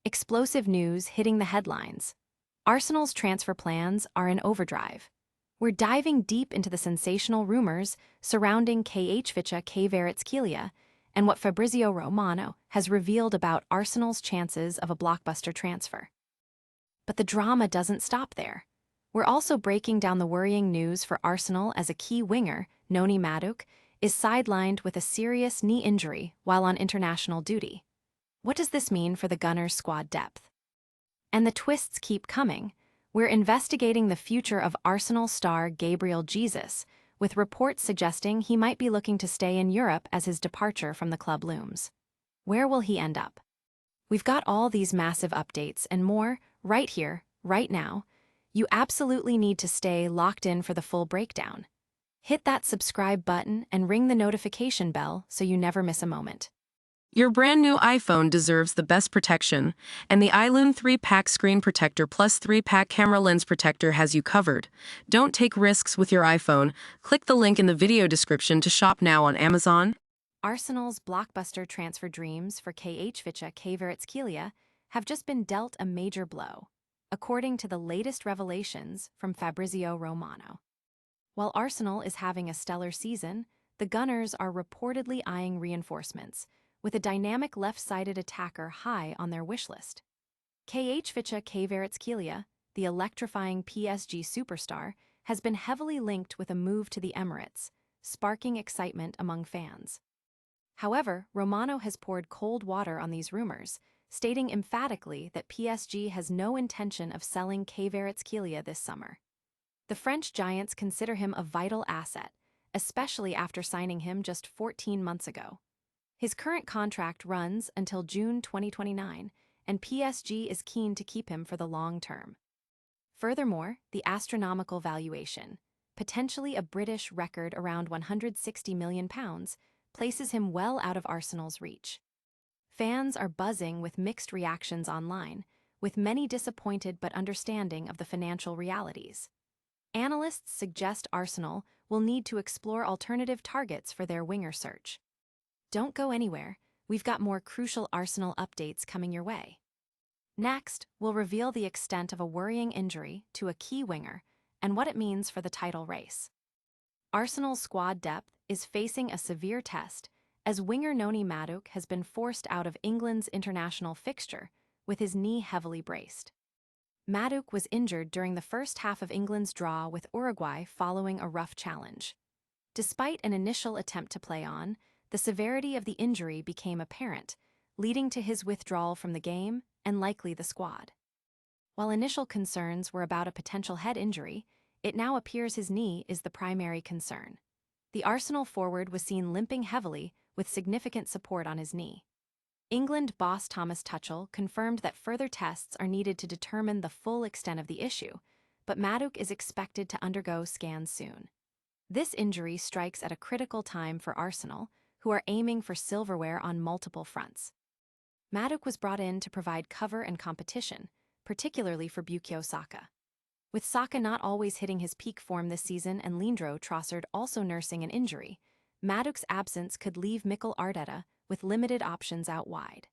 Explosive news hitting the headlines. Arsenal's transfer plans are in overdrive. We're diving deep into the sensational rumors surrounding Khvicha Kvaratskhelia and what Fabrizio Romano has revealed about Arsenal's chances of a blockbuster transfer. But the drama doesn't stop there. We're also breaking down the worrying news for Arsenal as a key winger, Noni Madueke, is sidelined with a serious knee injury while on international duty. What does this mean for the Gunners' squad depth? And the twists keep coming. We're investigating the future of Arsenal star Gabriel Jesus, with reports suggesting he might be looking to stay in Europe as his departure from the club looms. Where will he end up? We've got all these massive updates and more right here, right now. You absolutely need to stay locked in for the full breakdown. Hit that subscribe button and ring the notification bell so you never miss a moment. Your brand new iPhone deserves the best protection, and the iLume 3-pack screen protector plus 3-pack camera lens protector has you covered. Don't take risks with your iPhone. Click the link in the video description to shop now on Amazon. Arsenal's blockbuster transfer dreams for Khvicha Kvaratskhelia have just been dealt a major blow, according to the latest revelations from Fabrizio Romano. While Arsenal is having a stellar season, the Gunners are reportedly eyeing reinforcements, with a dynamic left-sided attacker high on their wish list. Khvicha Kvaratskhelia, the electrifying PSG superstar, has been heavily linked with a move to the Emirates, sparking excitement among fans. However, Romano has poured cold water on these rumors, stating emphatically that PSG has no intention of selling Kvaratskhelia this summer. The French giants consider him a vital asset, especially after signing him just 14 months ago. His current contract runs until June 2029, and PSG is keen to keep him for the long term. Furthermore, the astronomical valuation, potentially a British record around £160 million, places him well out of Arsenal's reach. Fans are buzzing with mixed reactions online, with many disappointed but understanding of the financial realities. Analysts suggest Arsenal will need to explore alternative targets for their winger search. Don't go anywhere, we've got more crucial Arsenal updates coming your way. Next, we'll reveal the extent of a worrying injury to a key winger and what it means for the title race. Arsenal's squad depth is facing a severe test as winger Noni Madueke has been forced out of England's international fixture with his knee heavily braced. Madueke was injured during the first half of England's draw with Uruguay following a rough challenge. Despite an initial attempt to play on, the severity of the injury became apparent, leading to his withdrawal from the game and likely the squad. While initial concerns were about a potential head injury, it now appears his knee is the primary concern. The Arsenal forward was seen limping heavily with significant support on his knee. England boss Thomas Tuchel confirmed that further tests are needed to determine the full extent of the issue, but Madueke is expected to undergo scans soon. This injury strikes at a critical time for Arsenal, who are aiming for silverware on multiple fronts. Madueke was brought in to provide cover and competition, particularly for Bukayo Saka. With Saka not always hitting his peak form this season and Leandro Trossard also nursing an injury, Madueke's absence could leave Mikel Arteta with limited options out wide.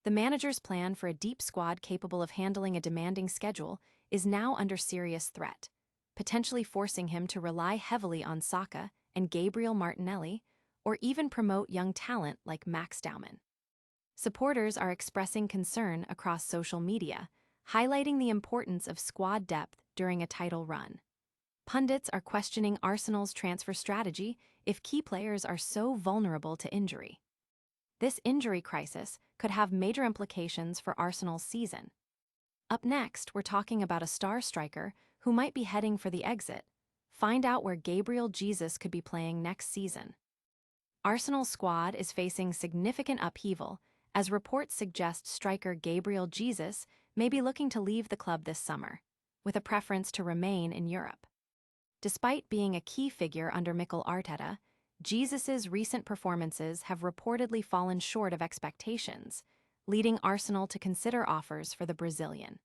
The manager's plan for a deep squad capable of handling a demanding schedule is now under serious threat, potentially forcing him to rely heavily on Saka and Gabriel Martinelli, or even promote young talent like Max Daumann. Supporters are expressing concern across social media, highlighting the importance of squad depth during a title run. Pundits are questioning Arsenal's transfer strategy if key players are so vulnerable to injury. This injury crisis could have major implications for Arsenal's season. Up next, we're talking about a star striker who might be heading for the exit. Find out where Gabriel Jesus could be playing next season. Arsenal's squad is facing significant upheaval, as reports suggest striker Gabriel Jesus may be looking to leave the club this summer, with a preference to remain in Europe. Despite being a key figure under Mikel Arteta, Jesus's recent performances have reportedly fallen short of expectations, leading Arsenal to consider offers for the Brazilian.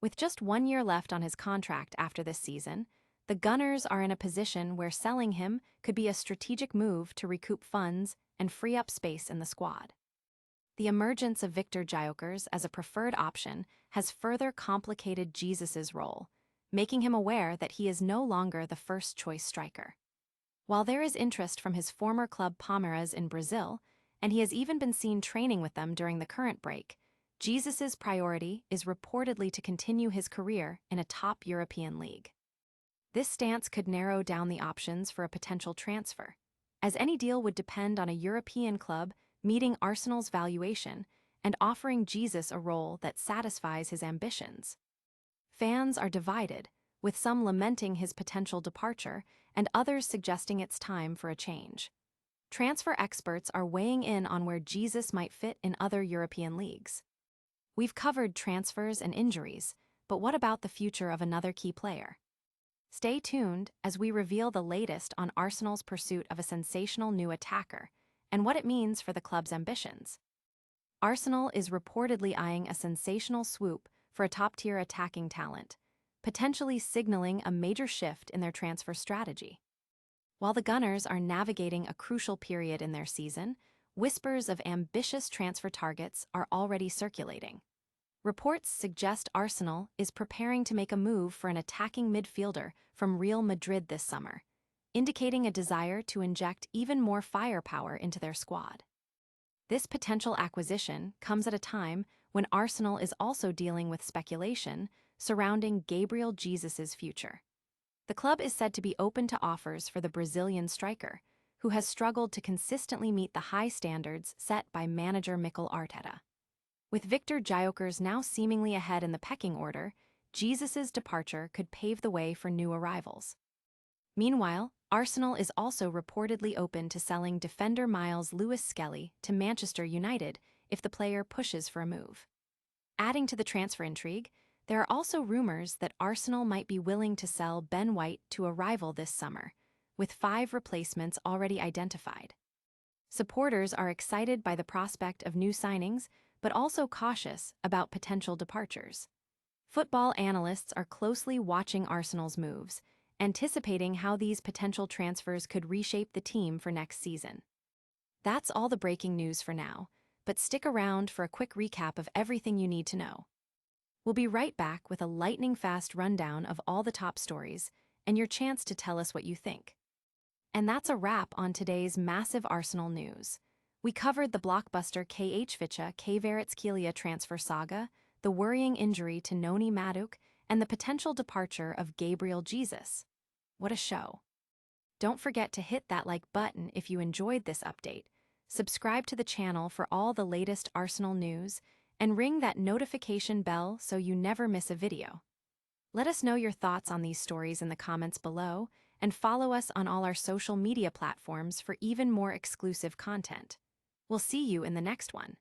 With just 1 year left on his contract after this season, the Gunners are in a position where selling him could be a strategic move to recoup funds and free up space in the squad. The emergence of Viktor Gyökeres as a preferred option has further complicated Jesus's role, making him aware that he is no longer the first-choice striker. While there is interest from his former club Palmeiras in Brazil, and he has even been seen training with them during the current break, Jesus's priority is reportedly to continue his career in a top European league. This stance could narrow down the options for a potential transfer, as any deal would depend on a European club meeting Arsenal's valuation and offering Jesus a role that satisfies his ambitions. Fans are divided, with some lamenting his potential departure and others suggesting it's time for a change. Transfer experts are weighing in on where Jesus might fit in other European leagues. We've covered transfers and injuries, but what about the future of another key player? Stay tuned as we reveal the latest on Arsenal's pursuit of a sensational new attacker and what it means for the club's ambitions. Arsenal is reportedly eyeing a sensational swoop for a top-tier attacking talent, potentially signaling a major shift in their transfer strategy. While the Gunners are navigating a crucial period in their season, whispers of ambitious transfer targets are already circulating. Reports suggest Arsenal is preparing to make a move for an attacking midfielder from Real Madrid this summer, indicating a desire to inject even more firepower into their squad. This potential acquisition comes at a time when Arsenal is also dealing with speculation surrounding Gabriel Jesus' future. The club is said to be open to offers for the Brazilian striker, who has struggled to consistently meet the high standards set by manager Mikel Arteta. With Viktor Gyökeres now seemingly ahead in the pecking order, Jesus' departure could pave the way for new arrivals. Meanwhile, Arsenal is also reportedly open to selling defender Miles Lewis-Skelly to Manchester United if the player pushes for a move. Adding to the transfer intrigue, there are also rumors that Arsenal might be willing to sell Ben White to a rival this summer, with 5 replacements already identified. Supporters are excited by the prospect of new signings, but also cautious about potential departures. Football analysts are closely watching Arsenal's moves, anticipating how these potential transfers could reshape the team for next season. That's all the breaking news for now, but stick around for a quick recap of everything you need to know. We'll be right back with a lightning-fast rundown of all the top stories and your chance to tell us what you think. And that's a wrap on today's massive Arsenal news. We covered the blockbuster Khvicha Kvaratskhelia transfer saga, the worrying injury to Noni Madueke, and the potential departure of Gabriel Jesus. What a show. Don't forget to hit that like button if you enjoyed this update, subscribe to the channel for all the latest Arsenal news, and ring that notification bell so you never miss a video. Let us know your thoughts on these stories in the comments below, and follow us on all our social media platforms for even more exclusive content. We'll see you in the next one.